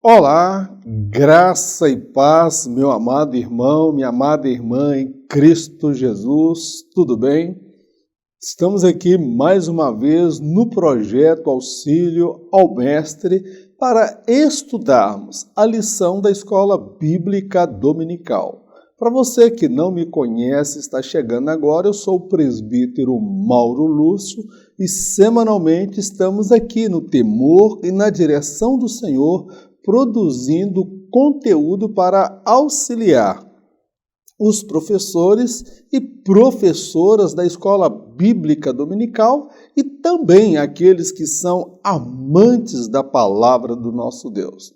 Olá, graça e paz, meu amado irmão, minha amada irmã em Cristo Jesus, tudo bem? Estamos aqui mais uma vez no projeto Auxílio ao Mestre para estudarmos a lição da Escola Bíblica Dominical. Para você que não me conhece, está chegando agora, eu sou o presbítero Mauro Lúcio e semanalmente estamos aqui no temor e na direção do Senhor, produzindo conteúdo para auxiliar os professores e professoras da Escola Bíblica Dominical e também aqueles que são amantes da palavra do nosso Deus.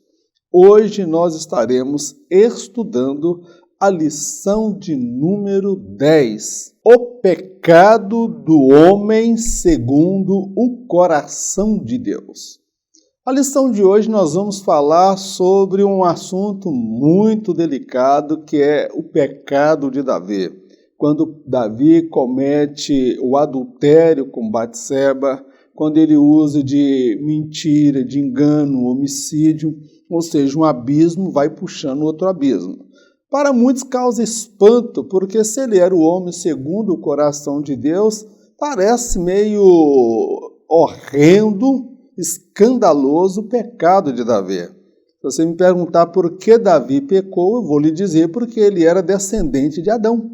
Hoje nós estaremos estudando a lição de número 10, o pecado do homem segundo o coração de Deus. A lição de hoje nós vamos falar sobre um assunto muito delicado que é o pecado de Davi. Quando Davi comete o adultério com Batseba, quando ele usa de mentira, de engano, homicídio, ou seja, um abismo vai puxando outro abismo. Para muitos causa espanto, porque se ele era o homem segundo o coração de Deus, parece meio horrendo, escandaloso o pecado de Davi. Se você me perguntar por que Davi pecou, eu vou lhe dizer porque ele era descendente de Adão.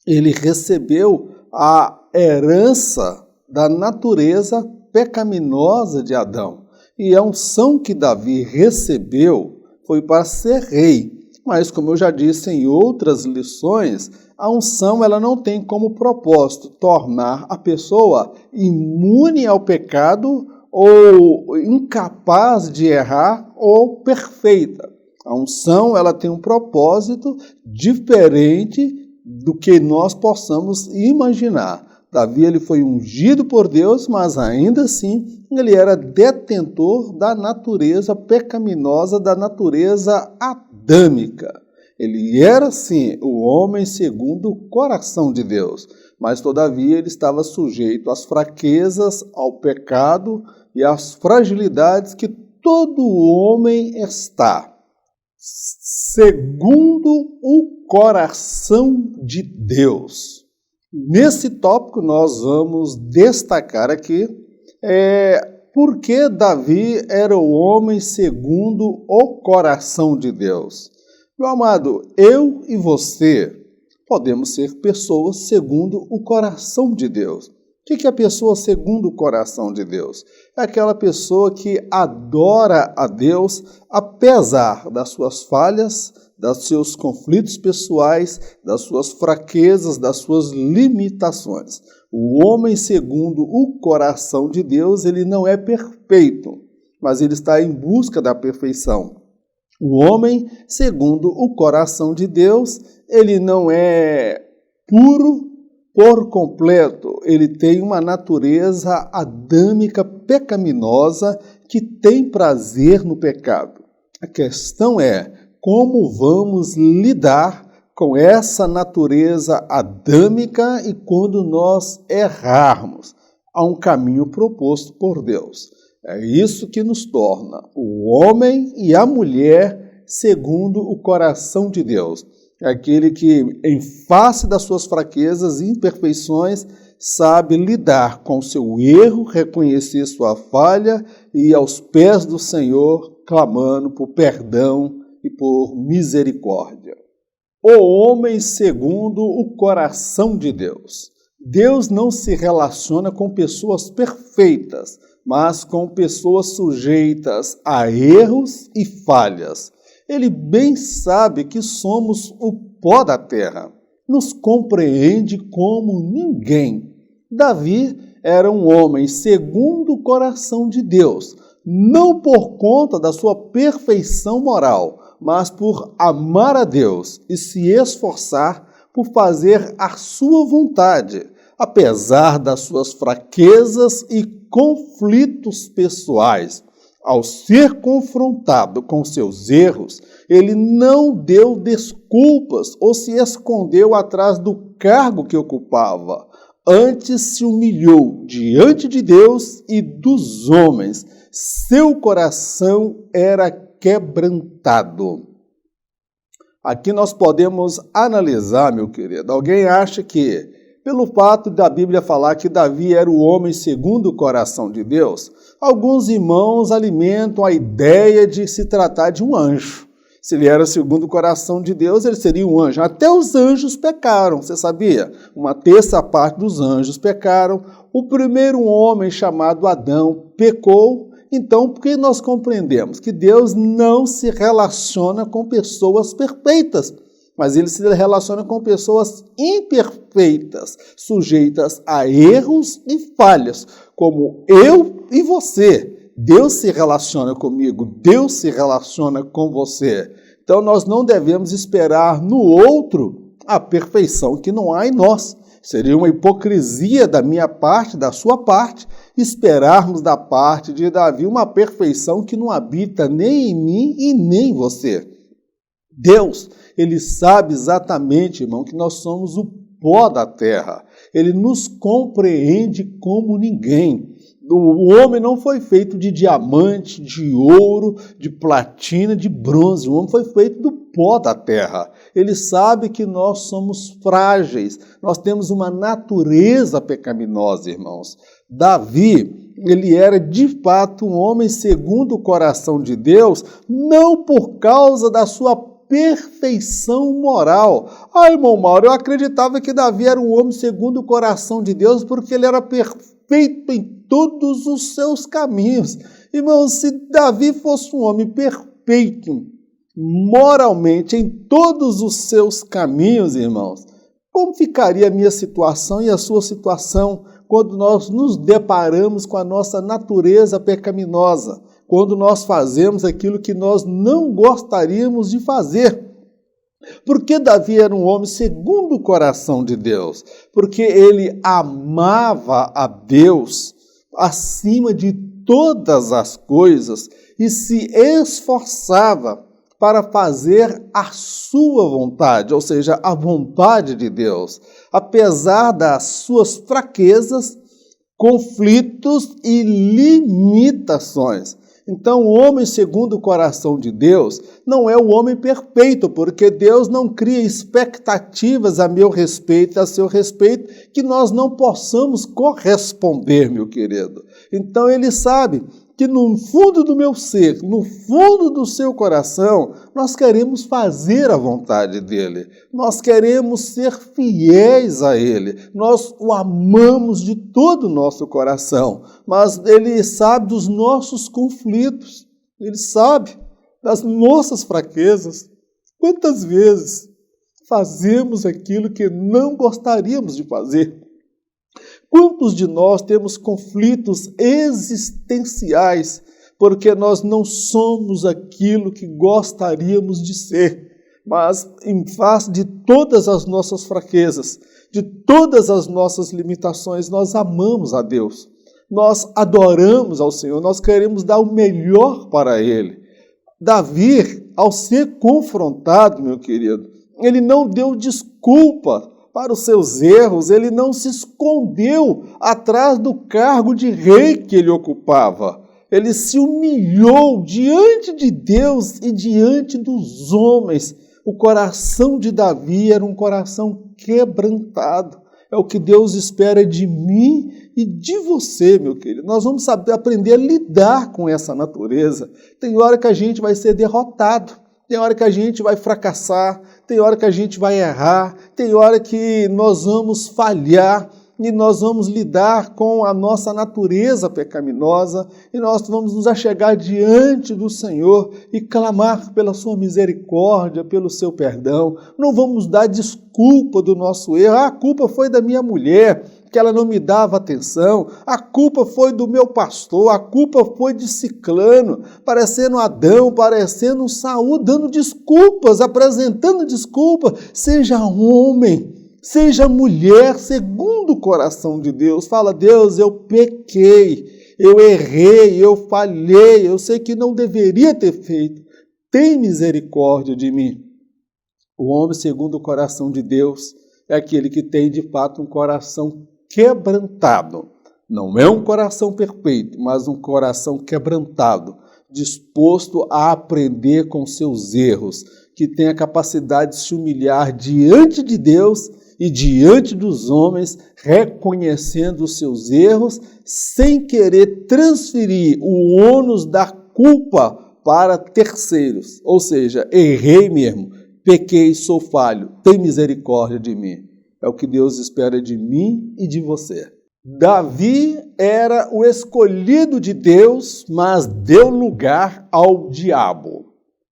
Ele recebeu a herança da natureza pecaminosa de Adão. E a unção que Davi recebeu foi para ser rei. Mas, como eu já disse em outras lições, a unção ela não tem como propósito tornar a pessoa imune ao pecado ou incapaz de errar ou perfeita. A unção ela tem um propósito diferente do que nós possamos imaginar. Davi ele foi ungido por Deus, mas ainda assim ele era detentor da natureza pecaminosa, da natureza adâmica. Ele era, sim, o homem segundo o coração de Deus, mas todavia ele estava sujeito às fraquezas, ao pecado e às fragilidades que todo homem está, segundo o coração de Deus. Nesse tópico nós vamos destacar aqui por que Davi era o homem segundo o coração de Deus. Meu amado, eu e você podemos ser pessoas segundo o coração de Deus. O que é a pessoa segundo o coração de Deus? É aquela pessoa que adora a Deus apesar das suas falhas, dos seus conflitos pessoais, das suas fraquezas, das suas limitações. O homem segundo o coração de Deus, ele não é perfeito, mas ele está em busca da perfeição. O homem segundo o coração de Deus, ele não é puro por completo, ele tem uma natureza adâmica, pecaminosa, que tem prazer no pecado. A questão é como vamos lidar com essa natureza adâmica e quando nós errarmos. Há um caminho proposto por Deus. É isso que nos torna o homem e a mulher segundo o coração de Deus. É aquele que, em face das suas fraquezas e imperfeições, sabe lidar com o seu erro, reconhecer sua falha e ir aos pés do Senhor, clamando por perdão e por misericórdia. O homem segundo o coração de Deus. Deus não se relaciona com pessoas perfeitas, mas com pessoas sujeitas a erros e falhas. Ele bem sabe que somos o pó da terra. Nos compreende como ninguém. Davi era um homem segundo o coração de Deus, não por conta da sua perfeição moral, mas por amar a Deus e se esforçar por fazer a sua vontade, apesar das suas fraquezas e conflitos pessoais. Ao ser confrontado com seus erros, Ele não deu desculpas ou se escondeu atrás do cargo que ocupava. Antes se humilhou diante de Deus e dos homens. Seu coração era quebrantado. Aqui nós podemos analisar, meu querido. Alguém acha que, pelo fato da Bíblia falar que Davi era o homem segundo o coração de Deus, alguns irmãos alimentam a ideia de se tratar de um anjo. Se ele era segundo o coração de Deus, ele seria um anjo. Até os anjos pecaram, você sabia? Uma terça parte dos anjos pecaram. O primeiro homem, chamado Adão, pecou. Então, por que nós compreendemos que Deus não se relaciona com pessoas perfeitas, mas ele se relaciona com pessoas imperfeitas, sujeitas a erros e falhas, como eu e você. Deus se relaciona comigo, Deus se relaciona com você. Então, nós não devemos esperar no outro a perfeição que não há em nós. Seria uma hipocrisia da minha parte, da sua parte, esperarmos da parte de Davi uma perfeição que não habita nem em mim e nem em você. Deus, ele sabe exatamente, irmão, que nós somos o pó da terra. Ele nos compreende como ninguém. O homem não foi feito de diamante, de ouro, de platina, de bronze. O homem foi feito do pó da terra. Ele sabe que nós somos frágeis. Nós temos uma natureza pecaminosa, irmãos. Davi, ele era de fato um homem segundo o coração de Deus, não por causa da sua perfeição moral. Irmão Mauro, eu acreditava que Davi era um homem segundo o coração de Deus porque ele era perfeito em todos os seus caminhos. Irmão, se Davi fosse um homem perfeito moralmente em todos os seus caminhos, irmãos, como ficaria a minha situação e a sua situação quando nós nos deparamos com a nossa natureza pecaminosa, quando nós fazemos aquilo que nós não gostaríamos de fazer? Porque Davi era um homem segundo o coração de Deus, porque ele amava a Deus acima de todas as coisas e se esforçava para fazer a sua vontade, ou seja, a vontade de Deus, apesar das suas fraquezas, conflitos e limitações. Então, o homem segundo o coração de Deus não é o homem perfeito, porque Deus não cria expectativas a meu respeito, a seu respeito, que nós não possamos corresponder, meu querido. Então, ele sabe que no fundo do meu ser, no fundo do seu coração, nós queremos fazer a vontade dele. Nós queremos ser fiéis a ele. Nós o amamos de todo o nosso coração. Mas ele sabe dos nossos conflitos. Ele sabe das nossas fraquezas. Quantas vezes fazemos aquilo que não gostaríamos de fazer? Quantos de nós temos conflitos existenciais porque nós não somos aquilo que gostaríamos de ser, mas em face de todas as nossas fraquezas, de todas as nossas limitações, nós amamos a Deus, nós adoramos ao Senhor, nós queremos dar o melhor para Ele. Davi, ao ser confrontado, meu querido, ele não deu desculpa para os seus erros, ele não se escondeu atrás do cargo de rei que ele ocupava. Ele se humilhou diante de Deus e diante dos homens. O coração de Davi era um coração quebrantado. É o que Deus espera de mim e de você, meu querido. Nós vamos aprender a lidar com essa natureza. Tem hora que a gente vai ser derrotado. Tem hora que a gente vai fracassar, tem hora que a gente vai errar, tem hora que nós vamos falhar e nós vamos lidar com a nossa natureza pecaminosa e nós vamos nos achegar diante do Senhor e clamar pela sua misericórdia, pelo seu perdão. Não vamos dar desculpa do nosso erro. A culpa foi da minha mulher, que ela não me dava atenção, a culpa foi do meu pastor, a culpa foi de Ciclano, parecendo Adão, parecendo Saul, dando desculpas, apresentando desculpas. Seja homem, seja mulher, segundo o coração de Deus. Fala: Deus, eu pequei, eu errei, eu falhei, eu sei que não deveria ter feito. tem misericórdia de mim. O homem segundo o coração de Deus é aquele que tem de fato um coração quebrantado. Não é um coração perfeito, mas um coração quebrantado, disposto a aprender com seus erros, que tem a capacidade de se humilhar diante de Deus e diante dos homens, reconhecendo os seus erros, sem querer transferir o ônus da culpa para terceiros. Ou seja, errei mesmo, pequei, sou falho, tem misericórdia de mim. É o que Deus espera de mim e de você. Davi era o escolhido de Deus, mas deu lugar ao diabo.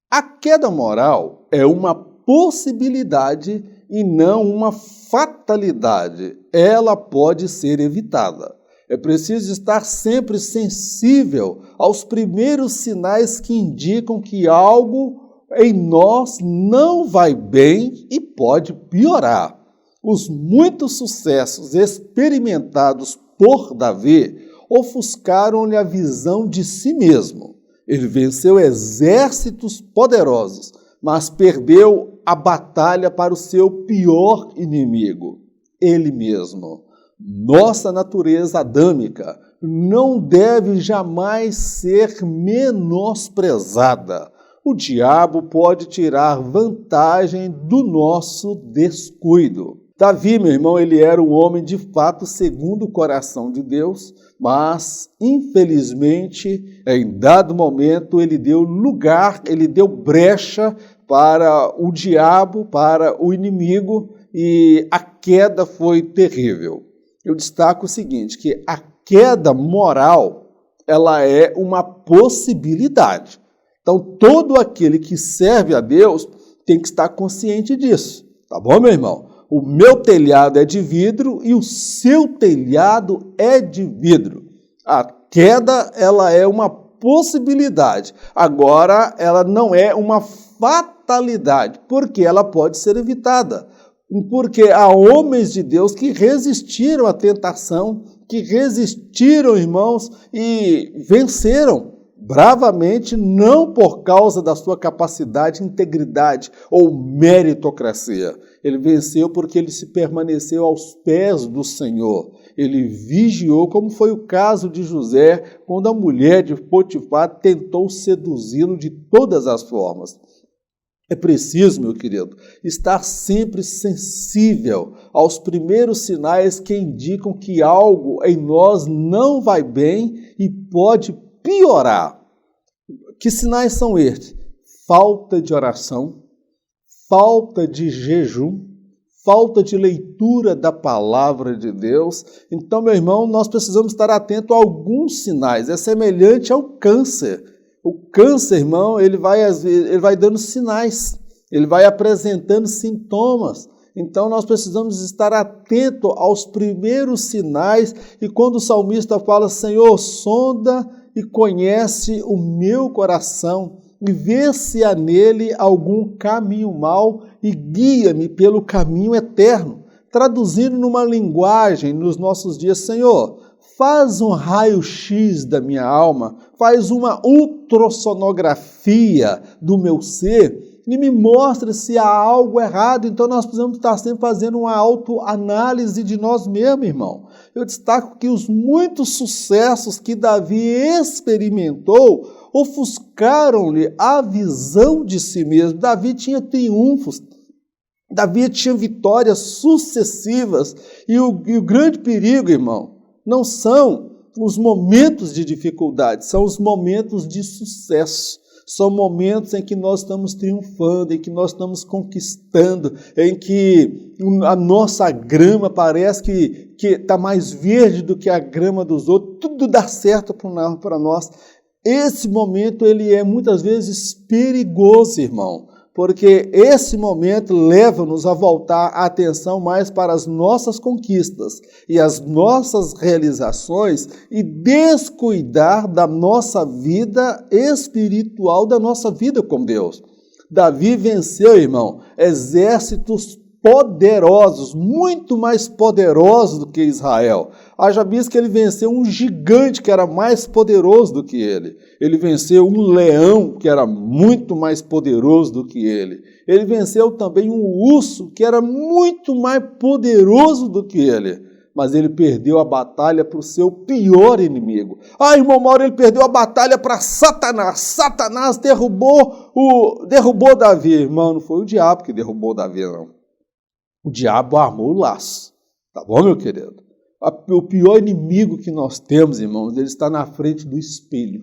A queda moral é uma possibilidade e não uma fatalidade. Ela pode ser evitada. É preciso estar sempre sensível aos primeiros sinais que indicam que algo em nós não vai bem e pode piorar. Os muitos sucessos experimentados por Davi ofuscaram-lhe a visão de si mesmo. Ele venceu exércitos poderosos, mas perdeu a batalha para o seu pior inimigo, ele mesmo. Nossa natureza adâmica não deve jamais ser menosprezada. O diabo pode tirar vantagem do nosso descuido. Davi, meu irmão, ele era um homem de fato segundo o coração de Deus, mas, infelizmente, em dado momento, ele deu lugar, ele deu brecha para o diabo, para o inimigo, e a queda foi terrível. Eu destaco o seguinte, que a queda moral, ela é uma possibilidade. Então, todo aquele que serve a Deus tem que estar consciente disso. Tá bom, meu irmão? O meu telhado é de vidro e o seu telhado é de vidro. A queda, ela é uma possibilidade. Agora, ela não é uma fatalidade, porque ela pode ser evitada. Porque há homens de Deus que resistiram à tentação, que resistiram, irmãos, e venceram bravamente, não por causa da sua capacidade, integridade ou meritocracia. Ele venceu porque ele se permaneceu aos pés do Senhor. Ele vigiou, como foi o caso de José, quando a mulher de Potifar tentou seduzi-lo de todas as formas. É preciso, meu querido, estar sempre sensível aos primeiros sinais que indicam que algo em nós não vai bem e pode piorar. Que sinais são estes? Falta de oração, falta de jejum, falta de leitura da palavra de Deus. Então, meu irmão, nós precisamos estar atentos a alguns sinais. É semelhante ao câncer. O câncer, irmão, ele vai dando sinais, ele vai apresentando sintomas. Então, nós precisamos estar atentos aos primeiros sinais. E quando o salmista fala, Senhor, sonda e conhece o meu coração e vê se há nele algum caminho mau e guia-me pelo caminho eterno. Traduzindo numa linguagem nos nossos dias, Senhor, faz um raio-x da minha alma, faz uma ultrassonografia do meu ser e me mostra se há algo errado. Então nós precisamos estar sempre fazendo uma autoanálise de nós mesmos, irmão. Eu destaco que os muitos sucessos que Davi experimentou ofuscaram-lhe a visão de si mesmo. Davi tinha triunfos, Davi tinha vitórias sucessivas e o grande perigo, irmão, não são os momentos de dificuldade, são os momentos de sucesso. São momentos em que nós estamos triunfando, em que nós estamos conquistando, em que a nossa grama parece que está mais verde do que a grama dos outros, tudo dá certo para nós. Esse momento ele é muitas vezes perigoso, irmão, porque esse momento leva-nos a voltar a atenção mais para as nossas conquistas e as nossas realizações e descuidar da nossa vida espiritual, da nossa vida com Deus. Davi venceu, irmão, exércitos poderosos, muito mais poderosos do que Israel. Haja visto que ele venceu um gigante que era mais poderoso do que ele. Ele venceu um leão que era muito mais poderoso do que ele. Ele venceu também um urso que era muito mais poderoso do que ele. Mas ele perdeu a batalha para o seu pior inimigo. Irmão Mauro, ele perdeu a batalha para Satanás. Satanás derrubou Davi. Irmão, não foi o diabo que derrubou Davi, não. O diabo armou o laço. Tá bom, meu querido? O pior inimigo que nós temos, irmãos, ele está na frente do espelho.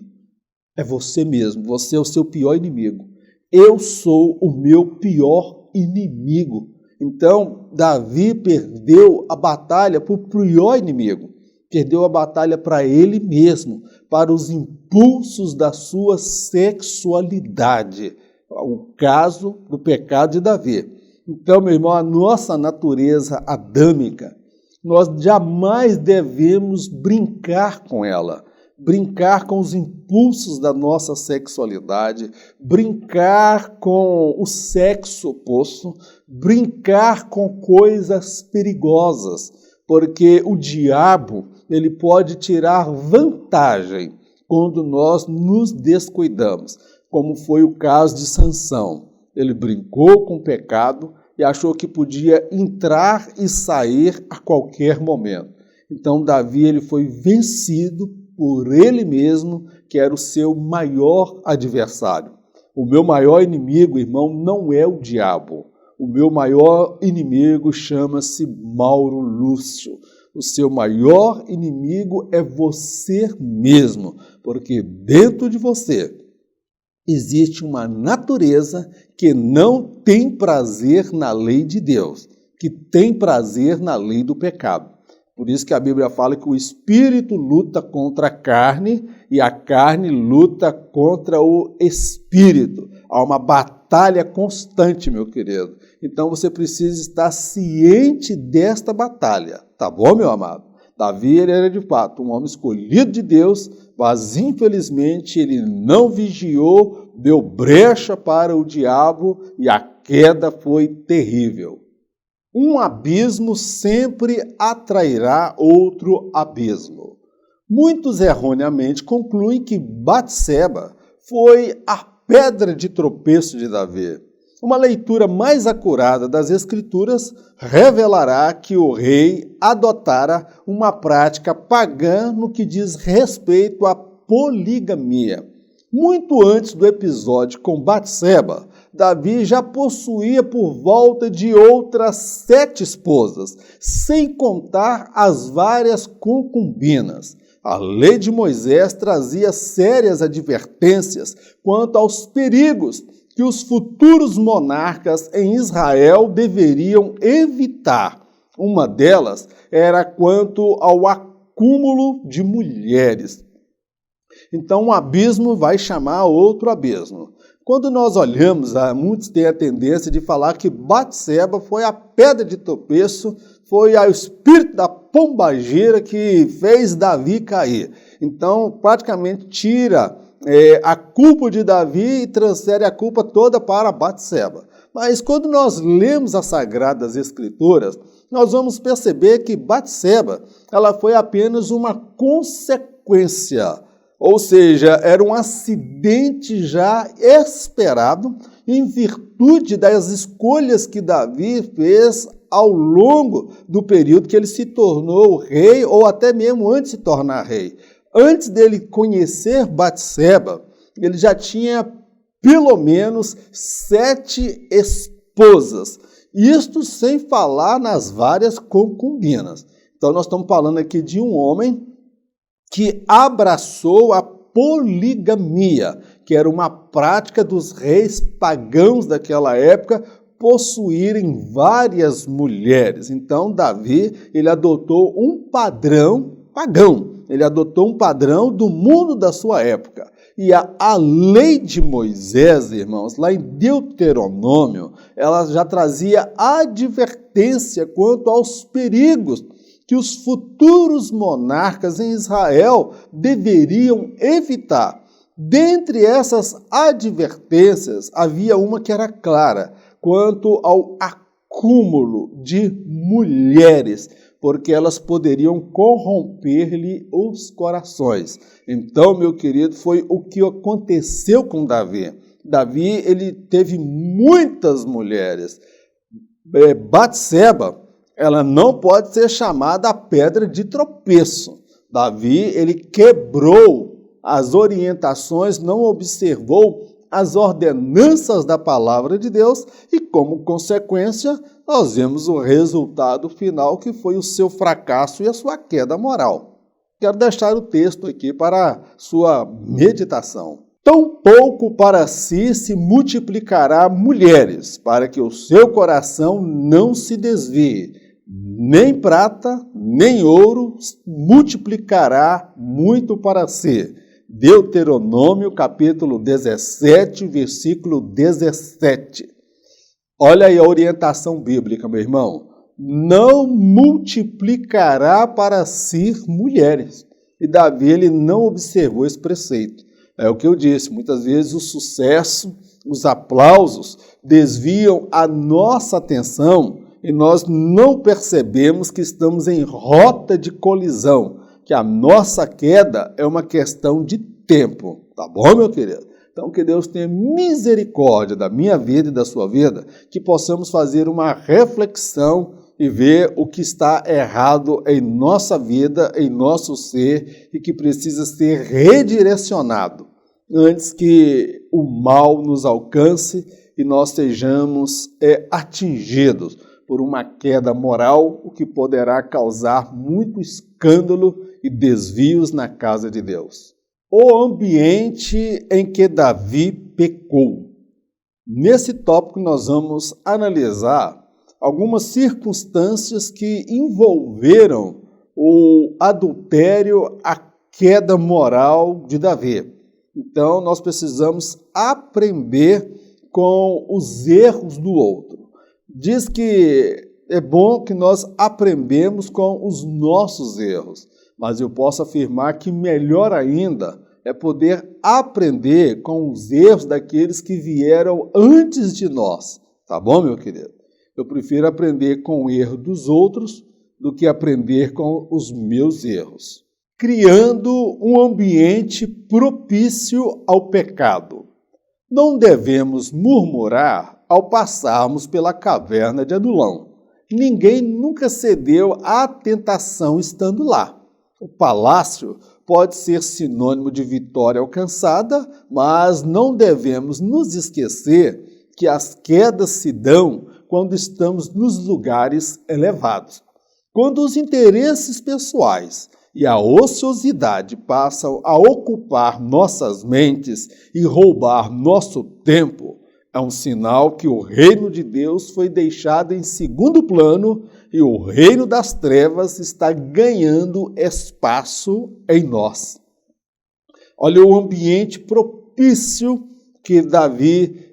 É você mesmo. Você é o seu pior inimigo. Eu sou o meu pior inimigo. Então, Davi perdeu a batalha para o pior inimigo. Perdeu a batalha para ele mesmo, para os impulsos da sua sexualidade. O caso do pecado de Davi. Então, meu irmão, a nossa natureza adâmica, nós jamais devemos brincar com ela. Brincar com os impulsos da nossa sexualidade, brincar com o sexo oposto, brincar com coisas perigosas, porque o diabo ele pode tirar vantagem quando nós nos descuidamos, como foi o caso de Sansão. Ele brincou com o pecado e achou que podia entrar e sair a qualquer momento. Então Davi ele foi vencido por ele mesmo, que era o seu maior adversário. O meu maior inimigo, irmão, não é o diabo. O meu maior inimigo chama-se Mauro Lúcio. O seu maior inimigo é você mesmo, porque dentro de você existe uma natureza que não tem prazer na lei de Deus, que tem prazer na lei do pecado. Por isso que a Bíblia fala que o espírito luta contra a carne e a carne luta contra o espírito. Há uma batalha constante, meu querido. Então você precisa estar ciente desta batalha, tá bom, meu amado? Davi ele era de fato um homem escolhido de Deus, mas infelizmente ele não vigiou, deu brecha para o diabo e a queda foi terrível. Um abismo sempre atrairá outro abismo. Muitos erroneamente concluem que Batseba foi a pedra de tropeço de Davi. Uma leitura mais acurada das Escrituras revelará que o rei adotara uma prática pagã no que diz respeito à poligamia. Muito antes do episódio com Batseba, Davi já possuía por volta de outras 7 esposas, sem contar as várias concubinas. A lei de Moisés trazia sérias advertências quanto aos perigos que os futuros monarcas em Israel deveriam evitar. Uma delas era quanto ao acúmulo de mulheres. Então, um abismo vai chamar outro abismo. Quando nós olhamos, muitos têm a tendência de falar que Batseba foi a pedra de tropeço, foi o espírito da pombagira que fez Davi cair. Então, praticamente tira a culpa de Davi e transfere a culpa toda para Batseba. Mas quando nós lemos as Sagradas Escrituras, nós vamos perceber que Batseba ela foi apenas uma consequência. Ou seja, era um acidente já esperado em virtude das escolhas que Davi fez ao longo do período que ele se tornou rei ou até mesmo antes de se tornar rei. Antes dele conhecer Batseba, ele já tinha pelo menos 7 esposas. Isto sem falar nas várias concubinas. Então nós estamos falando aqui de um homem que abraçou a poligamia, que era uma prática dos reis pagãos daquela época, possuírem várias mulheres. Então, Davi, ele adotou um padrão pagão, ele adotou um padrão do mundo da sua época. E a lei de Moisés, irmãos, lá em Deuteronômio, ela já trazia advertência quanto aos perigos que os futuros monarcas em Israel deveriam evitar. Dentre essas advertências, havia uma que era clara, quanto ao acúmulo de mulheres, porque elas poderiam corromper-lhe os corações. Então, meu querido, foi o que aconteceu com Davi. Davi, ele teve muitas mulheres. Batseba, ela não pode ser chamada a pedra de tropeço. Davi, ele quebrou as orientações, não observou as ordenanças da palavra de Deus e, como consequência, nós vemos o resultado final, que foi o seu fracasso e a sua queda moral. Quero deixar o texto aqui para sua meditação. Tampouco para si se multiplicará mulheres, para que o seu coração não se desvie. Nem prata, nem ouro multiplicará muito para si. Deuteronômio, capítulo 17, versículo 17. Olha aí a orientação bíblica, meu irmão. Não multiplicará para si mulheres. E Davi, ele não observou esse preceito. É o que eu disse, muitas vezes o sucesso, os aplausos desviam a nossa atenção e nós não percebemos que estamos em rota de colisão, que a nossa queda é uma questão de tempo, tá bom, meu querido? Então, que Deus tenha misericórdia da minha vida e da sua vida, que possamos fazer uma reflexão e ver o que está errado em nossa vida, em nosso ser, e que precisa ser redirecionado antes que o mal nos alcance e nós sejamos atingidos por uma queda moral, o que poderá causar muito escândalo e desvios na casa de Deus. O ambiente em que Davi pecou. Nesse tópico nós vamos analisar algumas circunstâncias que envolveram o adultério, a queda moral de Davi. Então nós precisamos aprender com os erros do outro. Diz que é bom que nós aprendemos com os nossos erros, mas eu posso afirmar que melhor ainda é poder aprender com os erros daqueles que vieram antes de nós. Tá bom, meu querido? Eu prefiro aprender com o erro dos outros do que aprender com os meus erros. Criando um ambiente propício ao pecado. Não devemos murmurar ao passarmos pela caverna de Adulão. Ninguém nunca cedeu à tentação estando lá. O palácio pode ser sinônimo de vitória alcançada, mas não devemos nos esquecer que as quedas se dão quando estamos nos lugares elevados. Quando os interesses pessoais e a ociosidade passam a ocupar nossas mentes e roubar nosso tempo, é um sinal que o reino de Deus foi deixado em segundo plano e o reino das trevas está ganhando espaço em nós. Olha o ambiente propício que Davi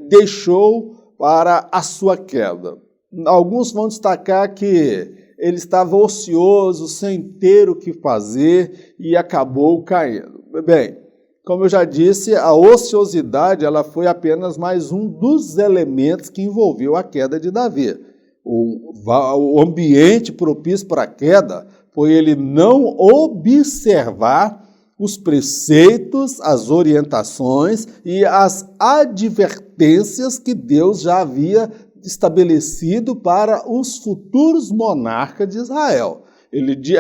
deixou para a sua queda. Alguns vão destacar que ele estava ocioso, sem ter o que fazer e acabou caindo. Bem, como eu já disse, a ociosidade ela foi apenas mais um dos elementos que envolveu a queda de Davi. O ambiente propício para a queda foi ele não observar os preceitos, as orientações e as advertências que Deus já havia estabelecido para os futuros monarcas de Israel.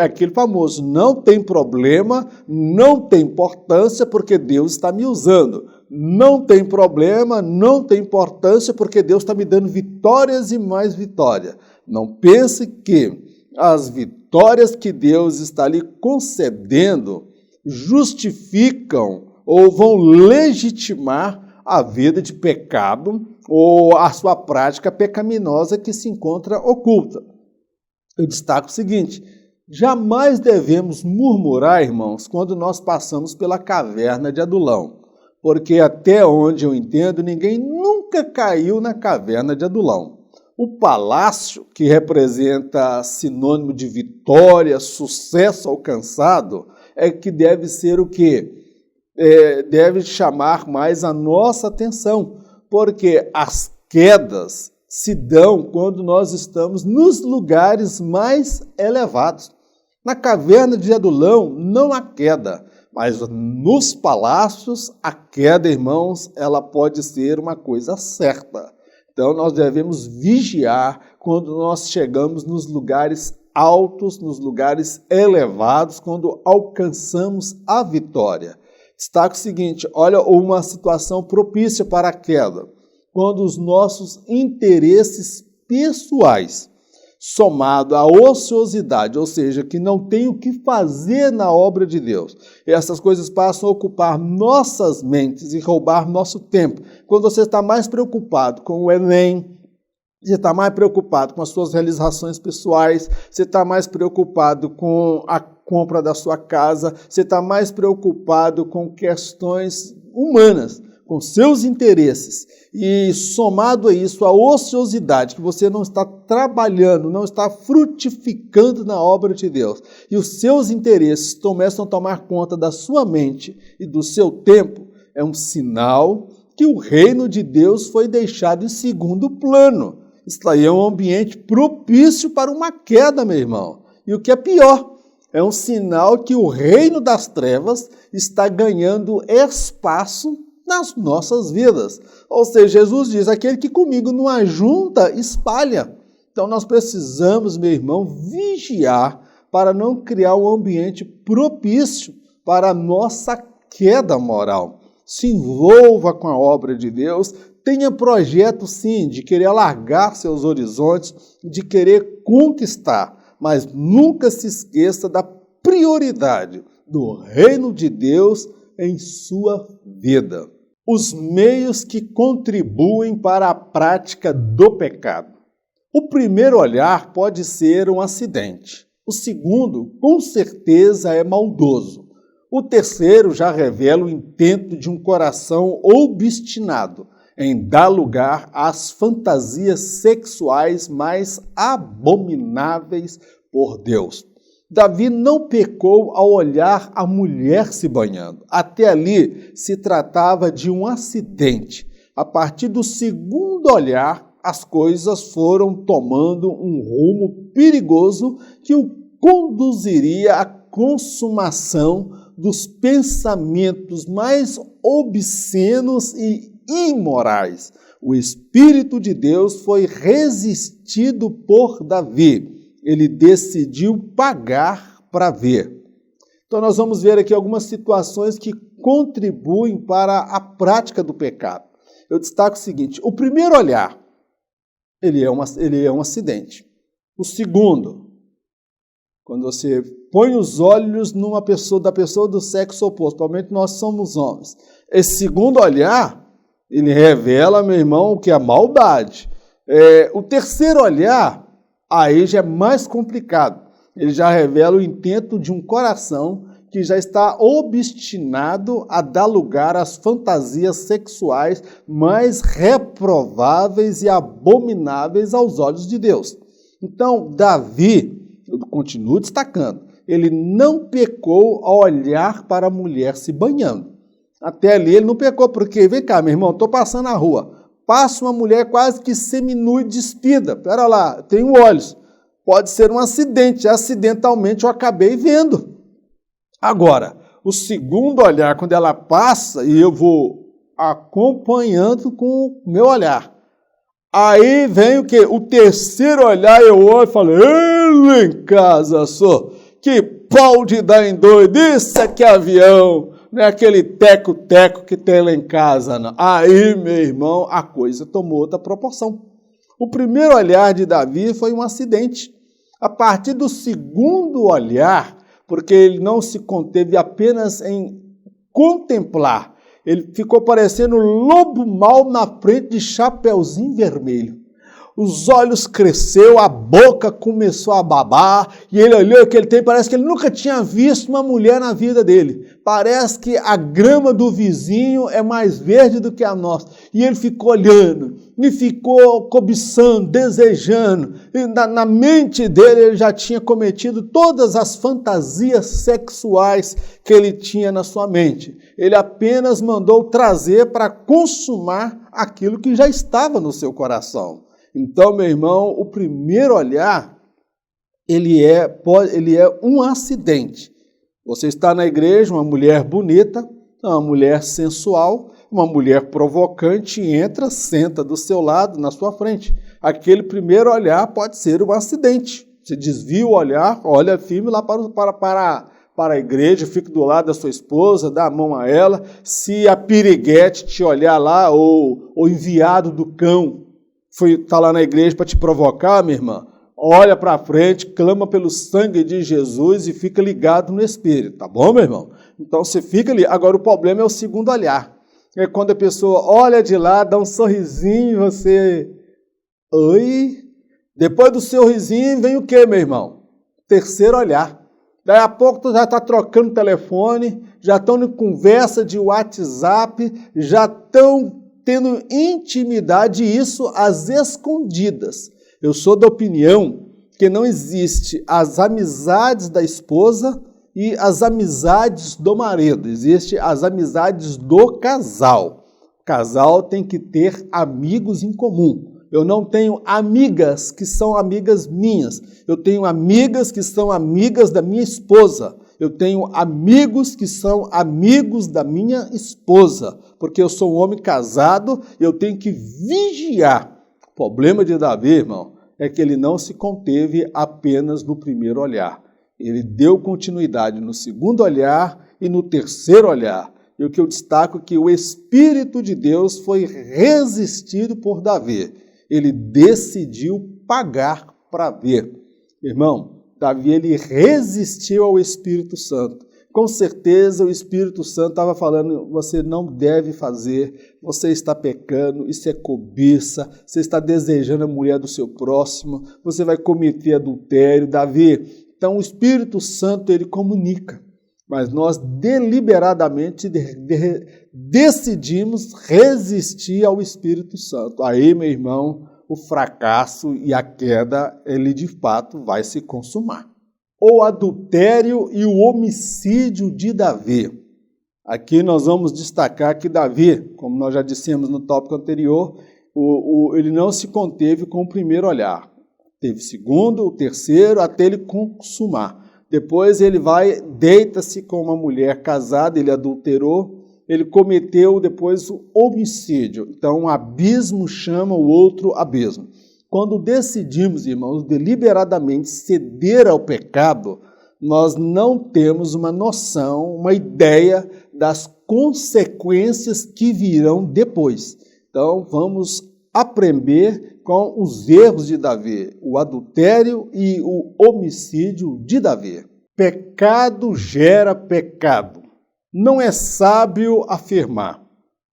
Aquele famoso, não tem problema, não tem importância porque Deus está me usando. Não tem problema, não tem importância porque Deus está me dando vitórias e mais vitória. Não pense que as vitórias que Deus está lhe concedendo justificam ou vão legitimar a vida de pecado ou a sua prática pecaminosa que se encontra oculta. Eu destaco o seguinte: jamais devemos murmurar, irmãos, quando nós passamos pela caverna de Adulão, porque até onde eu entendo, ninguém nunca caiu na caverna de Adulão. O palácio, que representa sinônimo de vitória, sucesso alcançado, é que deve ser o quê? Deve chamar mais a nossa atenção, porque as quedas se dão quando nós estamos nos lugares mais elevados. Na caverna de Adulão não há queda, mas nos palácios a queda, irmãos, ela pode ser uma coisa certa. Então nós devemos vigiar quando nós chegamos nos lugares altos, nos lugares elevados, quando alcançamos a vitória. Destaque o seguinte, olha uma situação propícia para a queda, quando os nossos interesses pessoais, somado à ociosidade, ou seja, que não tem o que fazer na obra de Deus, essas coisas passam a ocupar nossas mentes e roubar nosso tempo. Quando você está mais preocupado com o Enem, você está mais preocupado com as suas realizações pessoais, você está mais preocupado com a compra da sua casa, você está mais preocupado com questões humanas, com seus interesses, e somado a isso, a ociosidade, que você não está trabalhando, não está frutificando na obra de Deus, e os seus interesses começam a tomar conta da sua mente e do seu tempo, é um sinal que o reino de Deus foi deixado em segundo plano. Isso aí é um ambiente propício para uma queda, meu irmão. E o que é pior, é um sinal que o reino das trevas está ganhando espaço nas nossas vidas. Ou seja, Jesus diz, aquele que comigo não ajunta, espalha. Então nós precisamos, meu irmão, vigiar para não criar um ambiente propício para a nossa queda moral. Se envolva com a obra de Deus, tenha projeto sim de querer alargar seus horizontes, de querer conquistar, mas nunca se esqueça da prioridade do reino de Deus em sua vida. Os meios que contribuem para a prática do pecado. O primeiro olhar pode ser um acidente. O segundo, com certeza, é maldoso. O terceiro já revela o intento de um coração obstinado em dar lugar às fantasias sexuais mais abomináveis por Deus. Davi não pecou ao olhar a mulher se banhando. Até ali se tratava de um acidente. A partir do segundo olhar, as coisas foram tomando um rumo perigoso que o conduziria à consumação dos pensamentos mais obscenos e imorais. O Espírito de Deus foi resistido por Davi. Ele decidiu pagar para ver. Então nós vamos ver aqui algumas situações que contribuem para a prática do pecado. Eu destaco o seguinte, o primeiro olhar, ele é um acidente. O segundo, quando você põe os olhos da pessoa do sexo oposto, principalmente nós somos homens. Esse segundo olhar, ele revela, meu irmão, o que é maldade. O terceiro olhar, aí já é mais complicado. Ele já revela o intento de um coração que já está obstinado a dar lugar às fantasias sexuais mais reprováveis e abomináveis aos olhos de Deus. Então, Davi, eu continuo destacando, ele não pecou ao olhar para a mulher se banhando. Até ali ele não pecou, porque, vem cá, meu irmão, estou passando na rua, passa uma mulher quase que seminua e despida. Pera lá, tenho olhos. Pode ser um acidente. Acidentalmente eu acabei vendo. Agora, o segundo olhar, quando ela passa, e eu vou acompanhando com o meu olhar. Aí vem o quê? O terceiro olhar, eu olho e falo, ele em casa, só. Que pau de dar em doido, isso aqui é avião. Não é aquele teco-teco que tem lá em casa, não. Aí, meu irmão, a coisa tomou outra proporção. O primeiro olhar de Davi foi um acidente. A partir do segundo olhar, porque ele não se conteve apenas em contemplar, ele ficou parecendo lobo mau na frente de chapeuzinho vermelho. Os olhos cresceu, a boca começou a babar, e ele olhou aquele tempo, parece que ele nunca tinha visto uma mulher na vida dele. Parece que a grama do vizinho é mais verde do que a nossa. E ele ficou olhando, e ficou cobiçando, desejando. E na mente dele ele já tinha cometido todas as fantasias sexuais que ele tinha na sua mente. Ele apenas mandou trazer para consumar aquilo que já estava no seu coração. Então, meu irmão, o primeiro olhar, ele é um acidente. Você está na igreja, uma mulher bonita, uma mulher sensual, uma mulher provocante, entra, senta do seu lado, na sua frente. Aquele primeiro olhar pode ser um acidente. Você desvia o olhar, olha firme lá para a igreja, fica do lado da sua esposa, dá a mão a ela. Se a piriguete te olhar lá, ou o enviado do cão está lá na igreja para te provocar, minha irmã, olha para frente, clama pelo sangue de Jesus e fica ligado no Espírito, tá bom, meu irmão? Então você fica ali. Agora o problema é o segundo olhar. É quando a pessoa olha de lá, dá um sorrisinho, você... Oi? Depois do sorrisinho vem o quê, meu irmão? Terceiro olhar. Daí a pouco tu já está trocando telefone, já estão em conversa de WhatsApp, já estão tendo intimidade, e isso às escondidas. Eu sou da opinião que não existe as amizades da esposa e as amizades do marido. Existem as amizades do casal. O casal tem que ter amigos em comum. Eu não tenho amigas que são amigas minhas. Eu tenho amigas que são amigas da minha esposa. Eu tenho amigos que são amigos da minha esposa. Porque eu sou um homem casado e eu tenho que vigiar. O problema de Davi, irmão, é que ele não se conteve apenas no primeiro olhar. Ele deu continuidade no segundo olhar e no terceiro olhar. E o que eu destaco é que o Espírito de Deus foi resistido por Davi. Ele decidiu pagar para ver. Irmão, Davi, ele resistiu ao Espírito Santo. Com certeza o Espírito Santo estava falando, você não deve fazer, você está pecando, isso é cobiça, você está desejando a mulher do seu próximo, você vai cometer adultério. Davi, então o Espírito Santo, ele comunica, mas nós deliberadamente decidimos resistir ao Espírito Santo. Aí, meu irmão, o fracasso e a queda, ele de fato vai se consumar. O adultério e o homicídio de Davi. Aqui nós vamos destacar que Davi, como nós já dissemos no tópico anterior, ele não se conteve com o primeiro olhar. Teve o segundo, o terceiro, até ele consumar. Depois ele deita-se com uma mulher casada, ele adulterou, ele cometeu depois o homicídio. Então um abismo chama o outro abismo. Quando decidimos, irmãos, deliberadamente ceder ao pecado, nós não temos uma noção, uma ideia das consequências que virão depois. Então, vamos aprender com os erros de Davi, o adultério e o homicídio de Davi. Pecado gera pecado. Não é sábio afirmar,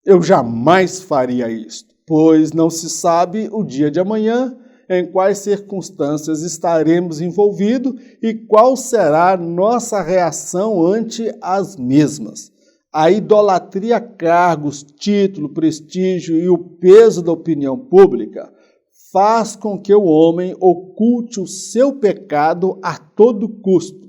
eu jamais faria isto, pois não se sabe o dia de amanhã, em quais circunstâncias estaremos envolvidos e qual será a nossa reação ante as mesmas. A idolatria a cargos, título, prestígio e o peso da opinião pública faz com que o homem oculte o seu pecado a todo custo.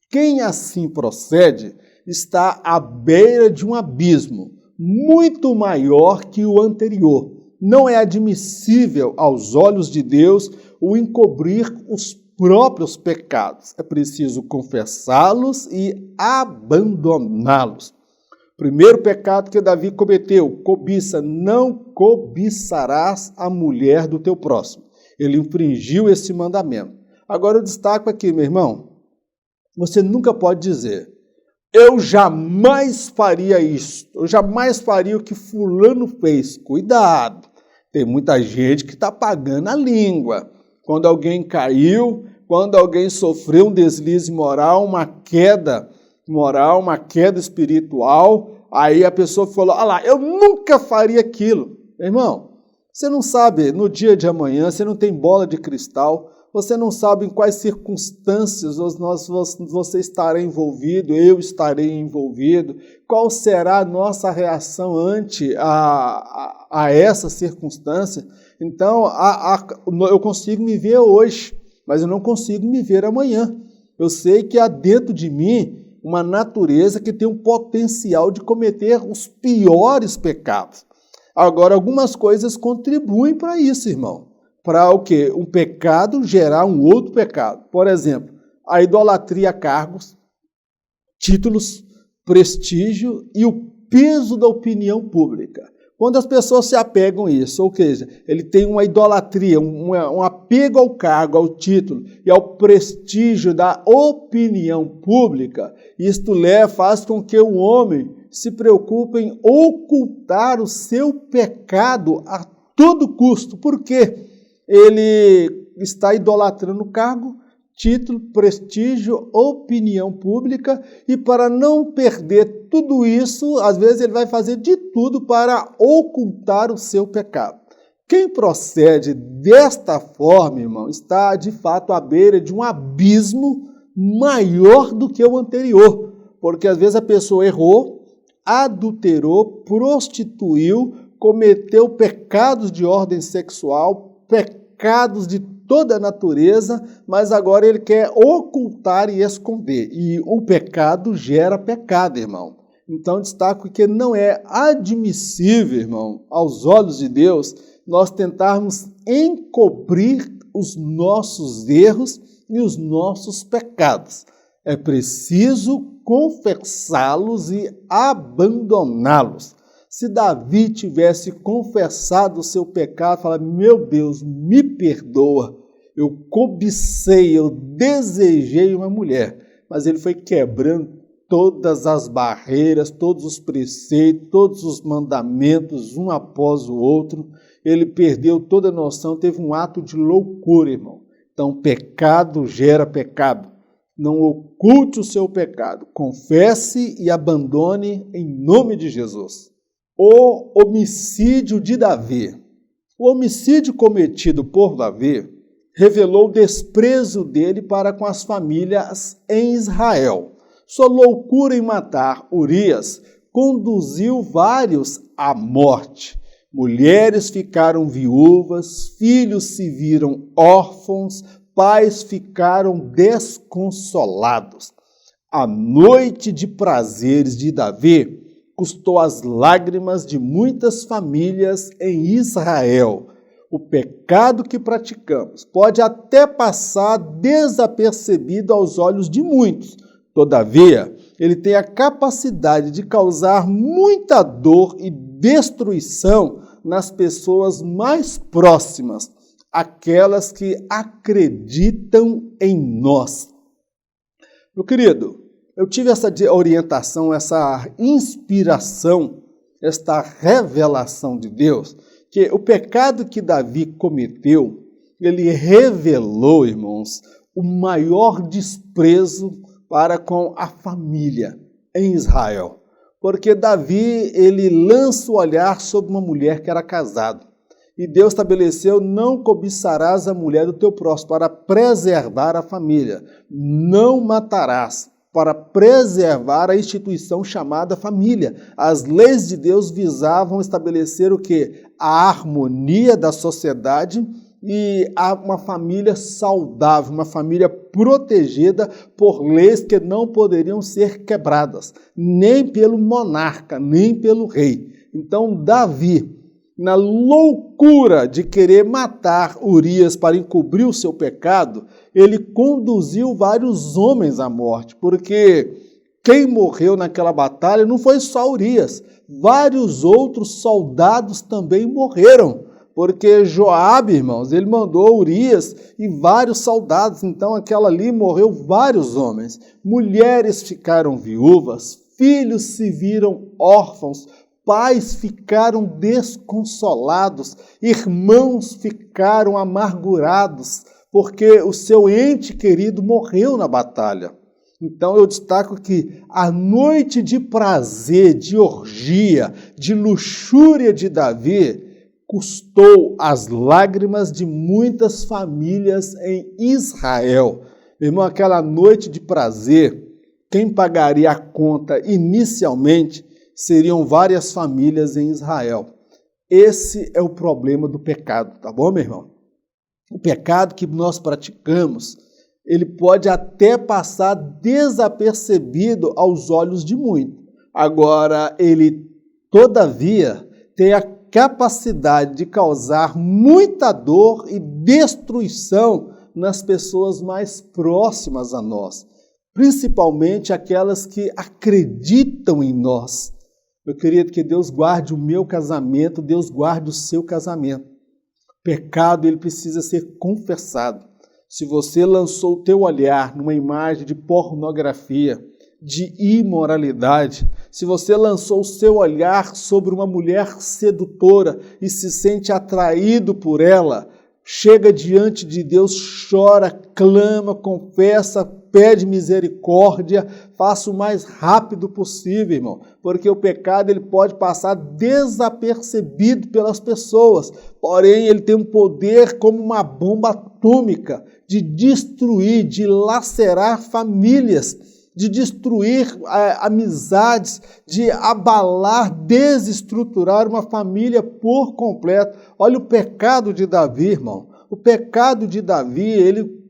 Quem assim procede está à beira de um abismo muito maior que o anterior. Não é admissível aos olhos de Deus o encobrir os próprios pecados. É preciso confessá-los e abandoná-los. Primeiro pecado que Davi cometeu, cobiça. Não cobiçarás a mulher do teu próximo. Ele infringiu esse mandamento. Agora eu destaco aqui, meu irmão, você nunca pode dizer, eu jamais faria isso, eu jamais faria o que fulano fez. Cuidado, tem muita gente que está pagando a língua. Quando alguém caiu, quando alguém sofreu um deslize moral, uma queda moral, uma queda espiritual, aí a pessoa falou, olha lá, eu nunca faria aquilo. Irmão, você não sabe no dia de amanhã, você não tem bola de cristal, você não sabe em quais circunstâncias você estará envolvido, eu estarei envolvido, qual será a nossa reação ante a essa circunstância. Então, eu consigo me ver hoje, mas eu não consigo me ver amanhã. Eu sei que há dentro de mim uma natureza que tem um potencial de cometer os piores pecados. Agora, algumas coisas contribuem para isso, irmão. para o quê? Um pecado gerar um outro pecado. Por exemplo, a idolatria a cargos, títulos, prestígio e o peso da opinião pública. Quando as pessoas se apegam a isso, ou seja, ele tem uma idolatria, um apego ao cargo, ao título e ao prestígio da opinião pública, isto faz com que o homem se preocupe em ocultar o seu pecado a todo custo. Por quê? Ele está idolatrando o cargo, título, prestígio, opinião pública, e para não perder tudo isso, às vezes ele vai fazer de tudo para ocultar o seu pecado. Quem procede desta forma, irmão, está de fato à beira de um abismo maior do que o anterior, porque às vezes a pessoa errou, adulterou, prostituiu, cometeu pecados de ordem sexual, pecados de toda a natureza, mas agora ele quer ocultar e esconder. E o pecado gera pecado, irmão. Então destaco que não é admissível, irmão, aos olhos de Deus, nós tentarmos encobrir os nossos erros e os nossos pecados. É preciso confessá-los e abandoná-los. Se Davi tivesse confessado o seu pecado, falar, meu Deus, me perdoa, eu cobicei, eu desejei uma mulher, mas ele foi quebrando todas as barreiras, todos os preceitos, todos os mandamentos, um após o outro, ele perdeu toda a noção, teve um ato de loucura, irmão. Então, pecado gera pecado. Não oculte o seu pecado, confesse e abandone em nome de Jesus. O homicídio de Davi. O homicídio cometido por Davi revelou o desprezo dele para com as famílias em Israel. Sua loucura em matar Urias conduziu vários à morte. Mulheres ficaram viúvas, filhos se viram órfãos, pais ficaram desconsolados. A noite de prazeres de Davi custou as lágrimas de muitas famílias em Israel. O pecado que praticamos pode até passar desapercebido aos olhos de muitos. Todavia, ele tem a capacidade de causar muita dor e destruição nas pessoas mais próximas, aquelas que acreditam em nós. Meu querido, eu tive essa orientação, essa inspiração, esta revelação de Deus, que o pecado que Davi cometeu, ele revelou, irmãos, o maior desprezo para com a família em Israel. Porque Davi, ele lança o olhar sobre uma mulher que era casada. E Deus estabeleceu, não cobiçarás a mulher do teu próximo, para preservar a família. Não matarás, para preservar a instituição chamada família. As leis de Deus visavam estabelecer o quê? A harmonia da sociedade e uma família saudável, uma família protegida por leis que não poderiam ser quebradas, nem pelo monarca, nem pelo rei. Então, Davi, na loucura de querer matar Urias para encobrir o seu pecado, ele conduziu vários homens à morte, porque quem morreu naquela batalha não foi só Urias, vários outros soldados também morreram, porque Joabe, irmãos, ele mandou Urias e vários soldados, então aquela ali morreu vários homens. Mulheres ficaram viúvas, filhos se viram órfãos, pais ficaram desconsolados, irmãos ficaram amargurados, porque o seu ente querido morreu na batalha. Então eu destaco que a noite de prazer, de orgia, de luxúria de Davi custou as lágrimas de muitas famílias em Israel. Meu irmão, aquela noite de prazer, quem pagaria a conta inicialmente seriam várias famílias em Israel. Esse é o problema do pecado, tá bom, meu irmão? O pecado que nós praticamos, ele pode até passar desapercebido aos olhos de muitos. Agora, ele, todavia, tem a capacidade de causar muita dor e destruição nas pessoas mais próximas a nós, principalmente aquelas que acreditam em nós. Meu querido, que Deus guarde o meu casamento, Deus guarde o seu casamento. O pecado, ele precisa ser confessado. Se você lançou o teu olhar numa imagem de pornografia, de imoralidade, se você lançou o seu olhar sobre uma mulher sedutora e se sente atraído por ela, chega diante de Deus, chora, clama, confessa, pede misericórdia, faça o mais rápido possível, irmão, porque o pecado ele pode passar desapercebido pelas pessoas, porém ele tem um poder como uma bomba atômica de destruir, de lacerar famílias, de destruir amizades, de abalar, desestruturar uma família por completo. Olha o pecado de Davi, irmão. O pecado de Davi, ele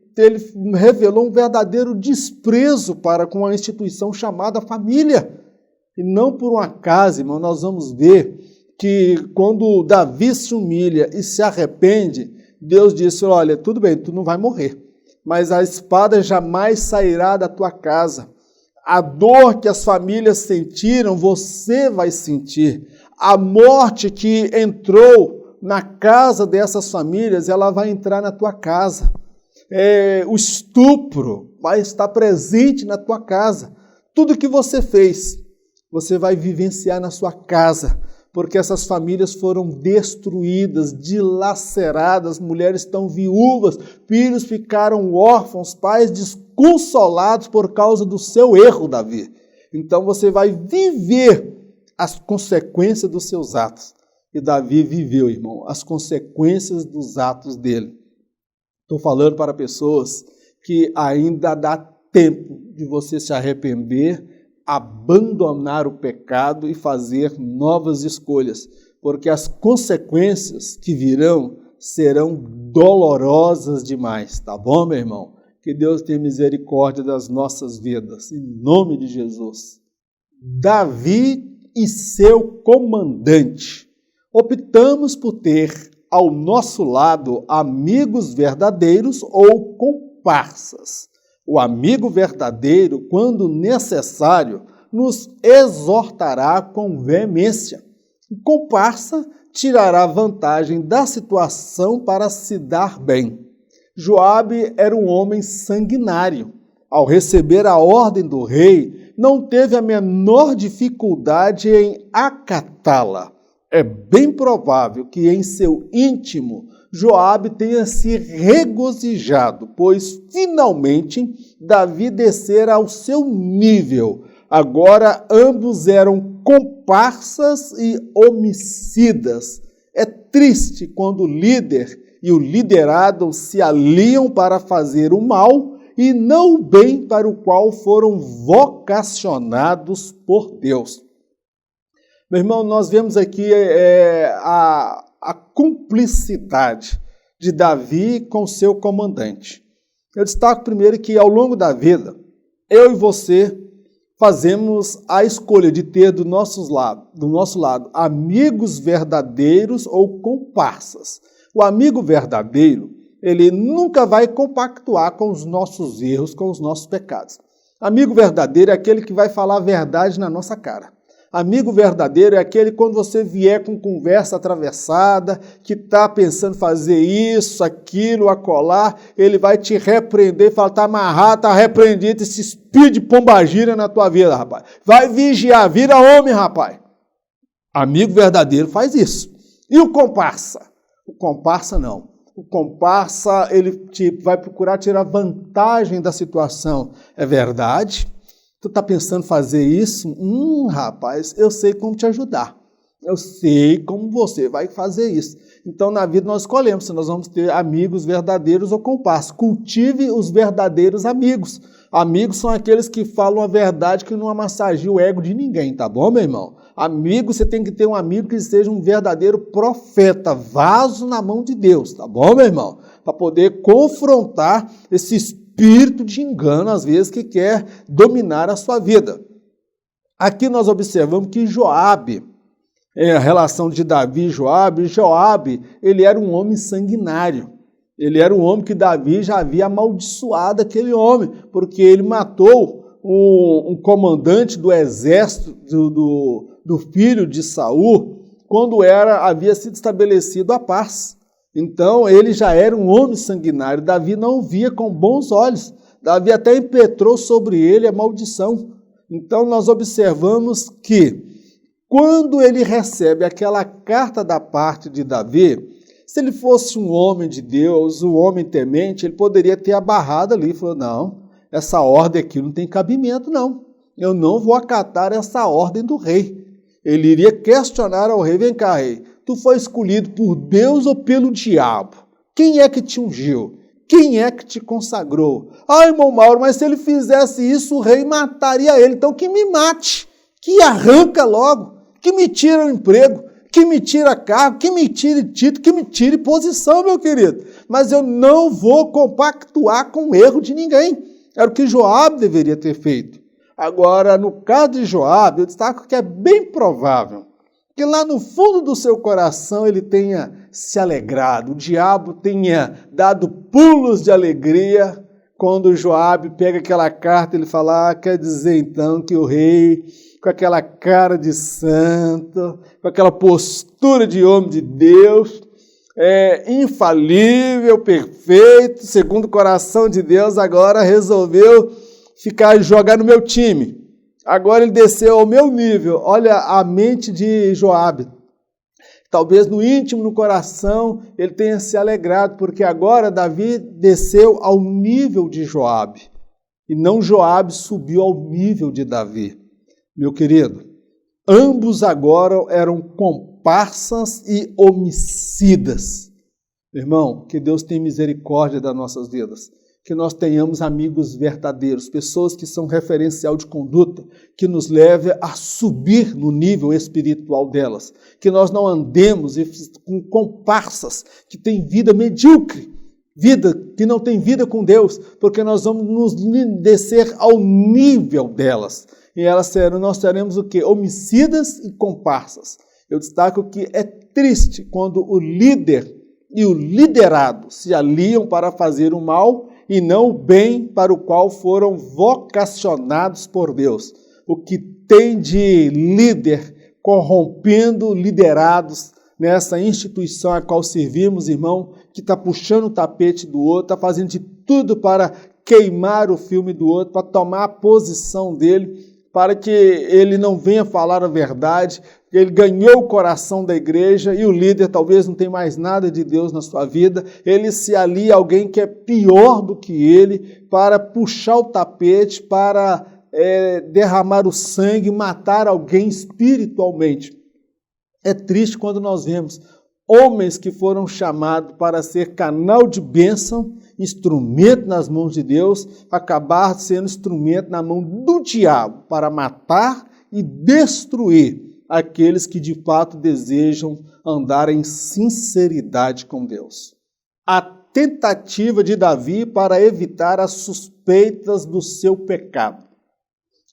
revelou um verdadeiro desprezo para com a instituição chamada família. E não por um acaso, irmão, nós vamos ver que quando Davi se humilha e se arrepende, Deus disse, olha, tudo bem, tu não vai morrer, mas a espada jamais sairá da tua casa. A dor que as famílias sentiram, você vai sentir. A morte que entrou na casa dessas famílias, ela vai entrar na tua casa. O estupro vai estar presente na tua casa. Tudo que você fez, você vai vivenciar na sua casa, porque essas famílias foram destruídas, dilaceradas, mulheres estão viúvas, filhos ficaram órfãos, pais desconsolados por causa do seu erro, Davi. Então você vai viver as consequências dos seus atos. E Davi viveu, irmão, as consequências dos atos dele. Estou falando para pessoas que ainda dá tempo de você se arrepender, abandonar o pecado e fazer novas escolhas, porque as consequências que virão serão dolorosas demais, tá bom, meu irmão? Que Deus tenha misericórdia das nossas vidas, em nome de Jesus. Davi e seu comandante. Optamos por ter ao nosso lado amigos verdadeiros ou comparsas. O amigo verdadeiro, quando necessário, nos exortará com veemência. O comparsa tirará vantagem da situação para se dar bem. Joabe era um homem sanguinário. Ao receber a ordem do rei, não teve a menor dificuldade em acatá-la. É bem provável que em seu íntimo Joabe tenha se regozijado, pois finalmente Davi descera ao seu nível. Agora ambos eram comparsas e homicidas. É triste quando o líder e o liderado se aliam para fazer o mal e não o bem para o qual foram vocacionados por Deus. Meu irmão, nós vemos aqui a cumplicidade de Davi com seu comandante. Eu destaco primeiro que ao longo da vida, eu e você fazemos a escolha de ter do nosso lado amigos verdadeiros ou comparsas. O amigo verdadeiro, ele nunca vai compactuar com os nossos erros, com os nossos pecados. Amigo verdadeiro é aquele que vai falar a verdade na nossa cara. Amigo verdadeiro é aquele quando você vier com conversa atravessada, que está pensando fazer isso, aquilo, acolá, ele vai te repreender e falar, está amarrado, está repreendido, esse espírito de pombagira na tua vida, rapaz. Vai vigiar, vira homem, rapaz. Amigo verdadeiro faz isso. E o comparsa? O comparsa não. O comparsa, ele vai procurar tirar vantagem da situação. É verdade? Tu está pensando fazer isso? Rapaz, eu sei como te ajudar. Eu sei como você vai fazer isso. Então, na vida nós escolhemos se nós vamos ter amigos verdadeiros ou comparsas. Cultive os verdadeiros amigos. Amigos são aqueles que falam a verdade, que não amassageiam o ego de ninguém, tá bom, meu irmão? Amigo, você tem que ter um amigo que seja um verdadeiro profeta, vaso na mão de Deus, tá bom, meu irmão? Para poder confrontar esse espírito de engano, às vezes, que quer dominar a sua vida. Aqui nós observamos que Joabe, a relação de Davi e Joabe. Joabe, ele era um homem sanguinário. Ele era um homem que Davi já havia amaldiçoado aquele homem, porque ele matou um comandante do exército do filho de Saul, quando havia sido estabelecido a paz. Então, ele já era um homem sanguinário. Davi não o via com bons olhos. Davi até impetrou sobre ele a maldição. Então, nós observamos que, quando ele recebe aquela carta da parte de Davi, se ele fosse um homem de Deus, um homem temente, ele poderia ter abarrado ali. Falou, não, essa ordem aqui não tem cabimento, não. Eu não vou acatar essa ordem do rei. Ele iria questionar ao rei, vem cá, rei, tu foi escolhido por Deus ou pelo diabo? Quem é que te ungiu? Quem é que te consagrou? Ah, irmão Mauro, mas se ele fizesse isso, o rei mataria ele. Então que me mate, que arranca logo, que me tira o emprego, que me tira cargo, que me tire título, que me tire posição, meu querido. Mas eu não vou compactuar com o erro de ninguém. Era o que Joabe deveria ter feito. Agora, no caso de Joabe, eu destaco que é bem provável que lá no fundo do seu coração ele tenha se alegrado, o diabo tenha dado pulos de alegria quando Joabe pega aquela carta e ele fala, quer dizer então que o rei, com aquela cara de santo, com aquela postura de homem de Deus, infalível, perfeito, segundo o coração de Deus, agora resolveu jogar no meu time. Agora ele desceu ao meu nível. Olha a mente de Joabe. Talvez no íntimo, no coração, ele tenha se alegrado, porque agora Davi desceu ao nível de Joabe. E não Joabe subiu ao nível de Davi. Meu querido, ambos agora eram comparsas e homicidas. Irmão, que Deus tenha misericórdia das nossas vidas. Que nós tenhamos amigos verdadeiros, pessoas que são referencial de conduta, que nos leve a subir no nível espiritual delas, que nós não andemos com comparsas que têm vida medíocre, vida que não tem vida com Deus, porque nós vamos nos descer ao nível delas, e nós seremos o quê? Homicidas e comparsas. Eu destaco que é triste quando o líder e o liderado se aliam para fazer o mal e não o bem para o qual foram vocacionados por Deus. O que tem de líder corrompendo liderados nessa instituição a qual servimos, irmão, que está puxando o tapete do outro, está fazendo de tudo para queimar o filme do outro, para tomar a posição dele, para que ele não venha falar a verdade. Ele ganhou o coração da igreja e o líder talvez não tenha mais nada de Deus na sua vida. Ele se alia a alguém que é pior do que ele para puxar o tapete, para derramar o sangue, matar alguém espiritualmente. É triste quando nós vemos homens que foram chamados para ser canal de bênção, instrumento nas mãos de Deus, acabar sendo instrumento na mão do diabo para matar e destruir aqueles que de fato desejam andar em sinceridade com Deus. A tentativa de Davi para evitar as suspeitas do seu pecado.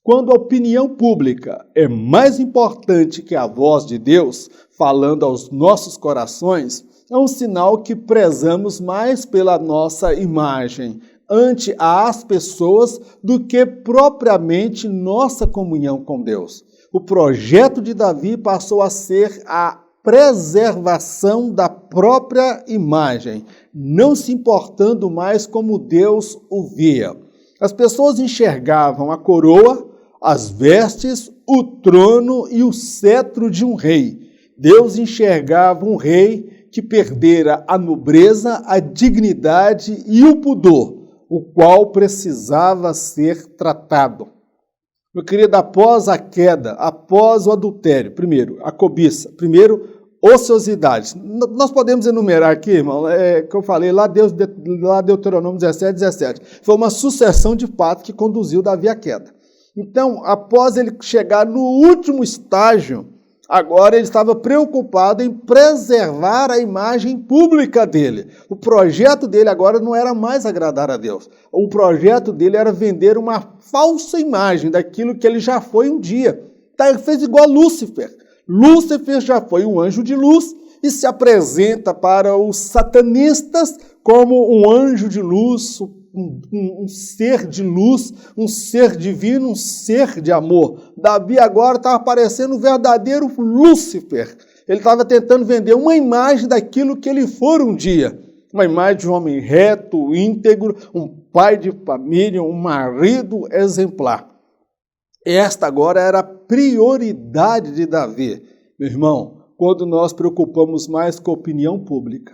Quando a opinião pública é mais importante que a voz de Deus falando aos nossos corações, é um sinal que prezamos mais pela nossa imagem ante as pessoas do que propriamente nossa comunhão com Deus. O projeto de Davi passou a ser a preservação da própria imagem, não se importando mais como Deus o via. As pessoas enxergavam a coroa, as vestes, o trono e o cetro de um rei. Deus enxergava um rei que perdera a nobreza, a dignidade e o pudor, o qual precisava ser tratado. Meu querido, após a queda, após o adultério, primeiro, a cobiça, primeiro, ociosidade. Nós podemos enumerar aqui, irmão, que eu falei, lá Deuteronômio 17. Foi uma sucessão de fatos que conduziu Davi à queda. Então, após ele chegar no último estágio, agora ele estava preocupado em preservar a imagem pública dele. O projeto dele agora não era mais agradar a Deus. O projeto dele era vender uma falsa imagem daquilo que ele já foi um dia. Ele fez igual Lúcifer. Lúcifer já foi um anjo de luz e se apresenta para os satanistas como um anjo de luz, um ser de luz, um ser divino, um ser de amor. Davi agora estava parecendo um verdadeiro Lúcifer. Ele estava tentando vender uma imagem daquilo que ele for um dia. Uma imagem de um homem reto, íntegro, um pai de família, um marido exemplar. Esta agora era a prioridade de Davi. Meu irmão, quando nós preocupamos mais com a opinião pública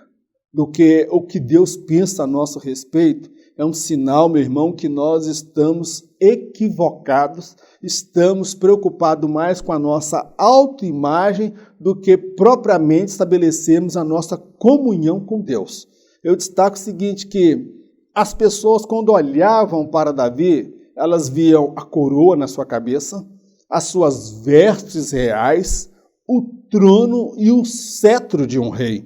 do que o que Deus pensa a nosso respeito, é um sinal, meu irmão, que nós estamos equivocados, estamos preocupados mais com a nossa autoimagem do que propriamente estabelecemos a nossa comunhão com Deus. Eu destaco o seguinte, que as pessoas, quando olhavam para Davi, elas viam a coroa na sua cabeça, as suas vestes reais, o trono e o cetro de um rei.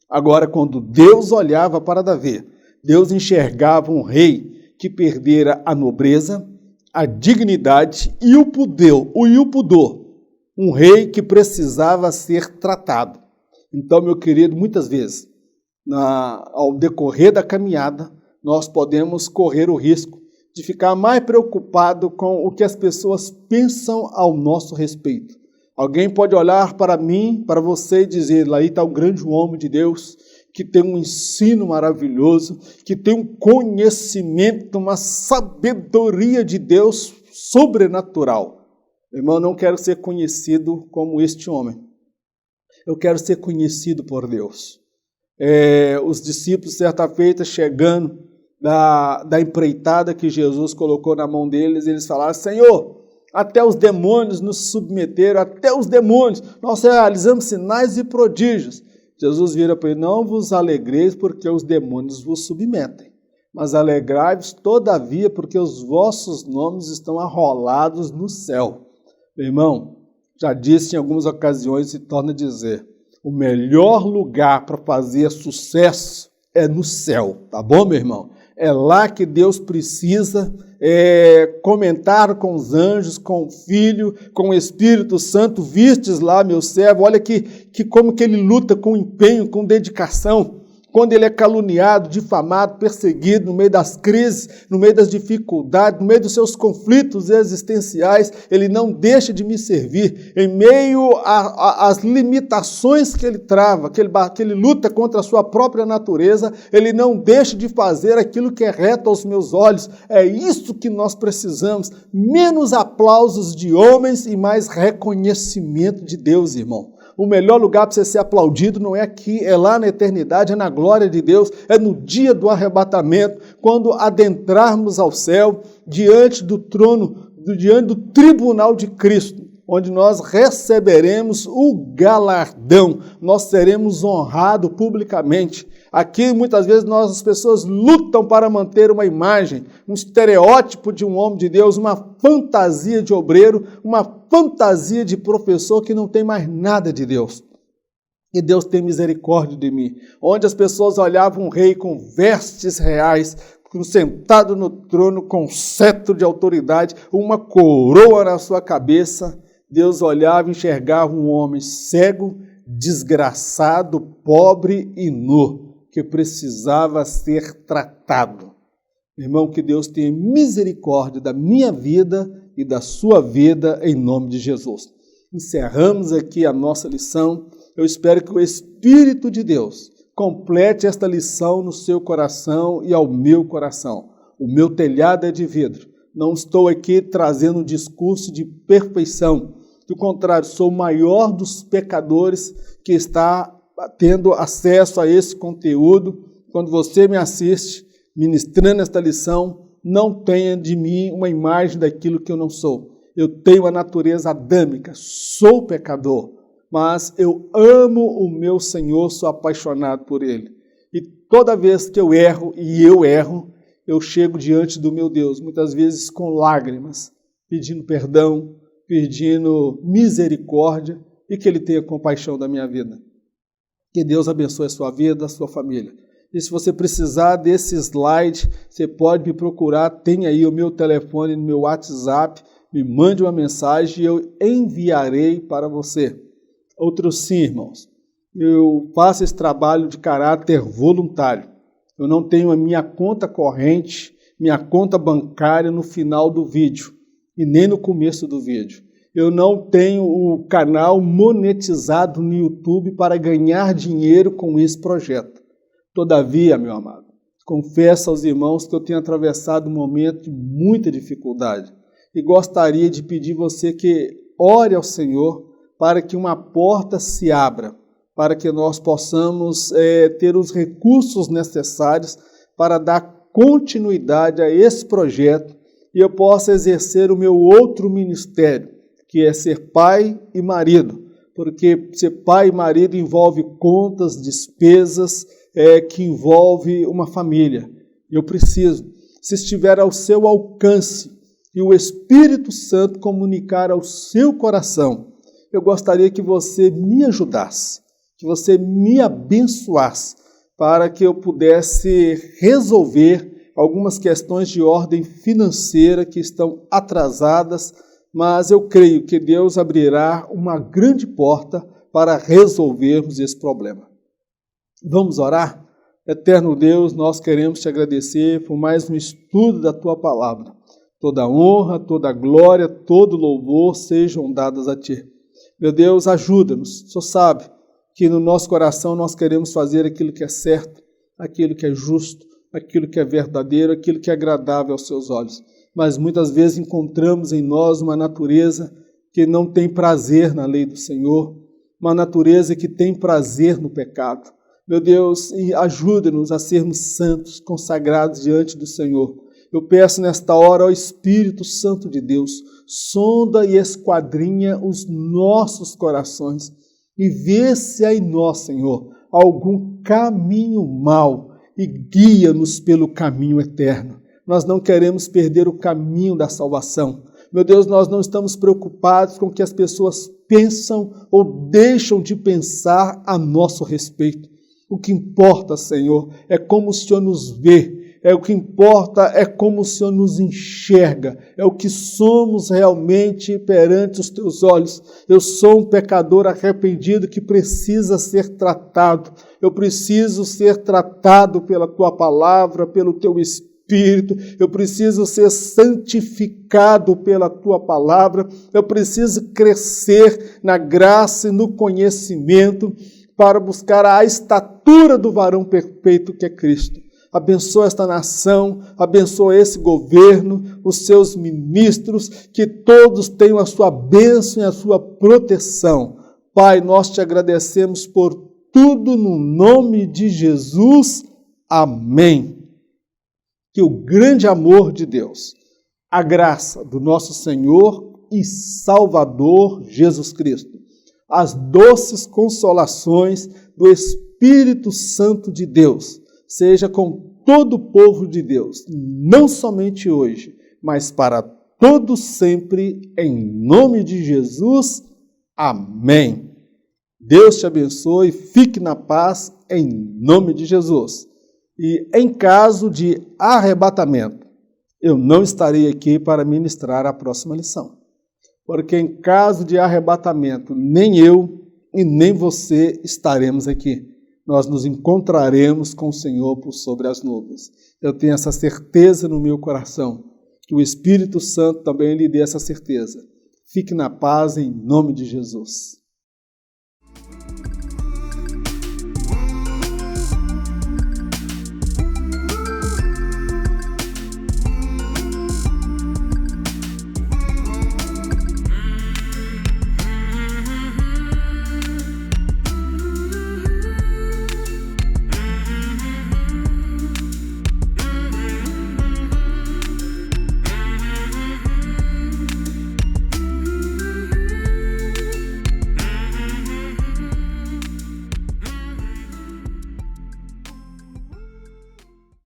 Agora, quando Deus olhava para Davi, Deus enxergava um rei que perdera a nobreza, a dignidade e o pudor. Um rei que precisava ser tratado. Então, meu querido, muitas vezes, ao decorrer da caminhada, nós podemos correr o risco de ficar mais preocupado com o que as pessoas pensam ao nosso respeito. Alguém pode olhar para mim, para você e dizer, lá aí está um grande homem de Deus, que tem um ensino maravilhoso, que tem um conhecimento, uma sabedoria de Deus sobrenatural. Irmão, eu não quero ser conhecido como este homem. Eu quero ser conhecido por Deus. Os discípulos, certa feita, chegando da empreitada que Jesus colocou na mão deles, eles falaram, Senhor, até os demônios nos submeteram, até os demônios, nós realizamos sinais e prodígios. Jesus vira para ele, não vos alegreis porque os demônios vos submetem, mas alegrai-vos todavia porque os vossos nomes estão arrolados no céu. Meu irmão, já disse em algumas ocasiões e torna a dizer, o melhor lugar para fazer sucesso é no céu, tá bom, meu irmão? É lá que Deus precisa comentar com os anjos, com o Filho, com o Espírito Santo. Vistes lá, meu servo, olha que como que ele luta com empenho, com dedicação. Quando ele é caluniado, difamado, perseguido, no meio das crises, no meio das dificuldades, no meio dos seus conflitos existenciais, ele não deixa de me servir. Em meio às limitações que ele trava, que ele luta contra a sua própria natureza, ele não deixa de fazer aquilo que é reto aos meus olhos. É isso que nós precisamos. Menos aplausos de homens e mais reconhecimento de Deus, irmão. O melhor lugar para você ser aplaudido não é aqui, é lá na eternidade, é na glória de Deus, é no dia do arrebatamento, quando adentrarmos ao céu, diante do trono, diante do tribunal de Cristo, onde nós receberemos o galardão, nós seremos honrados publicamente. Aqui, muitas vezes, as pessoas lutam para manter uma imagem, um estereótipo de um homem de Deus, uma fantasia de obreiro, uma fantasia de professor que não tem mais nada de Deus. E Deus tem misericórdia de mim. Onde as pessoas olhavam um rei com vestes reais, sentado no trono com cetro de autoridade, uma coroa na sua cabeça, Deus olhava e enxergava um homem cego, desgraçado, pobre e nu, que precisava ser tratado. Irmão, que Deus tenha misericórdia da minha vida e da sua vida, em nome de Jesus. Encerramos aqui a nossa lição. Eu espero que o Espírito de Deus complete esta lição no seu coração e ao meu coração. O meu telhado é de vidro. Não estou aqui trazendo um discurso de perfeição. Do contrário, sou o maior dos pecadores que está tendo acesso a esse conteúdo. Quando você me assiste, ministrando esta lição, não tenha de mim uma imagem daquilo que eu não sou. Eu tenho a natureza adâmica, sou pecador, mas eu amo o meu Senhor, sou apaixonado por Ele. E toda vez que eu erro, eu chego diante do meu Deus, muitas vezes com lágrimas, pedindo perdão, pedindo misericórdia e que Ele tenha compaixão da minha vida. Que Deus abençoe a sua vida, a sua família. E se você precisar desse slide, você pode me procurar, tem aí o meu telefone no meu WhatsApp, me mande uma mensagem e eu enviarei para você. Outros sim, irmãos. Eu faço esse trabalho de caráter voluntário. Eu não tenho a minha conta corrente, minha conta bancária no final do vídeo e nem no começo do vídeo. Eu não tenho o canal monetizado no YouTube para ganhar dinheiro com esse projeto. Todavia, meu amado, confesso aos irmãos que eu tenho atravessado um momento de muita dificuldade e gostaria de pedir você que ore ao Senhor para que uma porta se abra, para que nós possamos ter os recursos necessários para dar continuidade a esse projeto e eu possa exercer o meu outro ministério, que é ser pai e marido, porque ser pai e marido envolve contas, despesas, que envolve uma família. Eu preciso, se estiver ao seu alcance e o Espírito Santo comunicar ao seu coração, eu gostaria que você me ajudasse, que você me abençoasse, para que eu pudesse resolver algumas questões de ordem financeira que estão atrasadas, mas eu creio que Deus abrirá uma grande porta para resolvermos esse problema. Vamos orar? Eterno Deus, nós queremos te agradecer por mais um estudo da tua palavra. Toda honra, toda glória, todo louvor sejam dados a ti. Meu Deus, ajuda-nos. O Senhor sabe que no nosso coração nós queremos fazer aquilo que é certo, aquilo que é justo, aquilo que é verdadeiro, aquilo que é agradável aos seus olhos. Mas muitas vezes encontramos em nós uma natureza que não tem prazer na lei do Senhor, uma natureza que tem prazer no pecado. Meu Deus, ajuda-nos a sermos santos, consagrados diante do Senhor. Eu peço nesta hora ao Espírito Santo de Deus, sonda e esquadrinha os nossos corações e vê se há em nós, Senhor, algum caminho mau e guia-nos pelo caminho eterno. Nós não queremos perder o caminho da salvação. Meu Deus, nós não estamos preocupados com o que as pessoas pensam ou deixam de pensar a nosso respeito. O que importa, Senhor, é como o Senhor nos vê. O que importa é como o Senhor nos enxerga, é o que somos realmente perante os teus olhos. Eu sou um pecador arrependido que precisa ser tratado. Eu preciso ser tratado pela tua palavra, pelo teu Espírito. Eu preciso ser santificado pela tua palavra. Eu preciso crescer na graça e no conhecimento para buscar a estatura do varão perfeito que é Cristo. Abençoa esta nação, abençoa esse governo, os seus ministros, que todos tenham a sua bênção e a sua proteção. Pai, nós te agradecemos por tudo no nome de Jesus. Amém. Que o grande amor de Deus, a graça do nosso Senhor e Salvador Jesus Cristo, as doces consolações do Espírito Santo de Deus, seja com todo o povo de Deus, não somente hoje, mas para todos sempre, em nome de Jesus. Amém. Deus te abençoe, fique na paz, em nome de Jesus. E em caso de arrebatamento, eu não estarei aqui para ministrar a próxima lição, porque em caso de arrebatamento, nem eu e nem você estaremos aqui. Nós nos encontraremos com o Senhor por sobre as nuvens. Eu tenho essa certeza no meu coração, que o Espírito Santo também lhe dê essa certeza. Fique na paz em nome de Jesus.